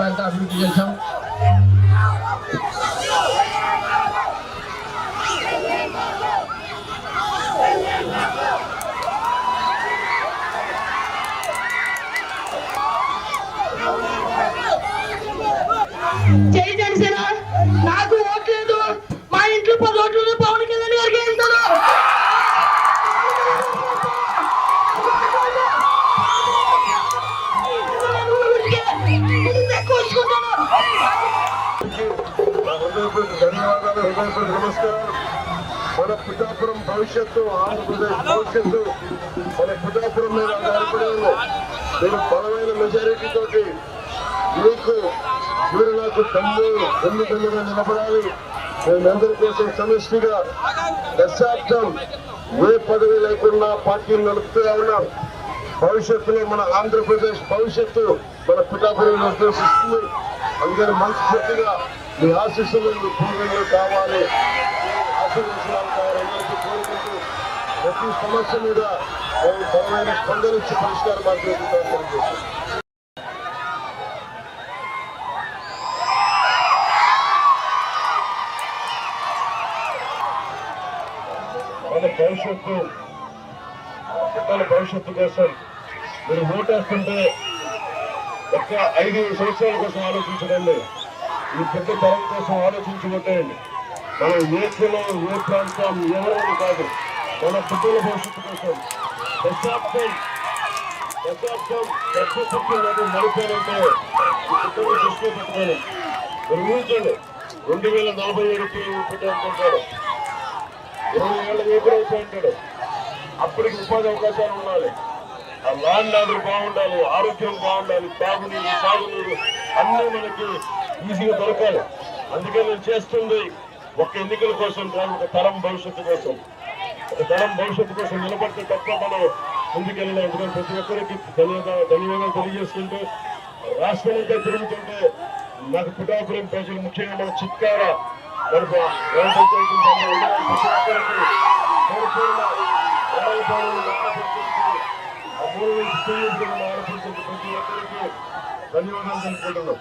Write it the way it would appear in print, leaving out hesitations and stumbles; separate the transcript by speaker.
Speaker 1: అభివృద్ధి చేశాం.
Speaker 2: జై జనసేన. నాకు ఓట్లేదు, మా ఇంట్లో 10 ఓట్లు పవన్ కళ్యాణ్ గారికి వెళ్తారు.
Speaker 3: ధన్యవాదాలు, హృదయపూర్వక నమస్కారం. మన పిఠాపురం భవిష్యత్తు, ఆంధ్రప్రదేశ్ భవిష్యత్తు మన పిఠాపురం మీద ఆధారపడి ఉంది. నేను బలమైన మెజారిటీ తోటి మీరు నాకు తల్లిదండ్రులుగా నిలబడాలి. నేను అందరి కోసం సమిష్టిగా దశాబ్దం ఏ పదవి లేకుండా పార్టీలు నడుపుతూ ఉన్నాం. భవిష్యత్తులో మన ఆంధ్రప్రదేశ్ భవిష్యత్తు మన పిఠాపురం నిర్దేశిస్తుంది. అందుకని మనస్ఫూర్తిగా మీ ఆశీస్సులు పూర్వీకులు కావాలి, ఆశీర్వచనాలు కావాలందరికీ కోరుకుంటూ ప్రతి సమస్య మీద బలమైన స్పందన ఇచ్చి పరిష్కారం మార్గం. మన భవిష్యత్తు, పిల్లల భవిష్యత్తు కోసం మీరు ఓటేస్తుంటే ఒక్క 5 సంవత్సరాల కోసం ఆలోచించకండి, ఈ పెద్ద తరం కోసం ఆలోచించుకుంటేయండి. మనం ఏ కులం, ఏ ప్రాంతం, ఎవరైనా కాదు, మన పిల్లల భవిష్యత్తు కోసం దశాబ్దం నడిపానంటే పిల్లలు దృష్టిలో పెట్టుకోండి. మీరు ఊహించండి, 2047 పెట్టాలనుకుంటాడు, 20 ఏళ్ళ ఎదురైపోయింటాడు. అప్పటికి ఉపాధి అవకాశాలు ఉండాలి, ఆ ల్యాండ్ ఆర్డర్ బాగుండాలి, ఆరోగ్యం బాగుండాలి, తాగునీరు, సాగునీరు అన్నీ మనకి ఈజీగా దొరకాలి. అందుకే నేను చేస్తుంది ఒక్క ఎన్నికల కోసం కాదు, ఒక తరం భవిష్యత్తు కోసం. ఒక తరం భవిష్యత్తు కోసం నిలబడితే తప్ప మనం ముందుకెళ్ళలేం. ఎందుకంటే ప్రతి ఒక్కరికి ధన్యవాదాలు తెలియజేస్తుంటే రాష్ట్రంలో తిరుగుతుంటే నాకు పిఠాపురం ప్రజలు, ముఖ్యంగా మన చిత్కార ప్రతి ఒక్కరికి ధన్యవాదాలు తెలుపుకుంటున్నాం.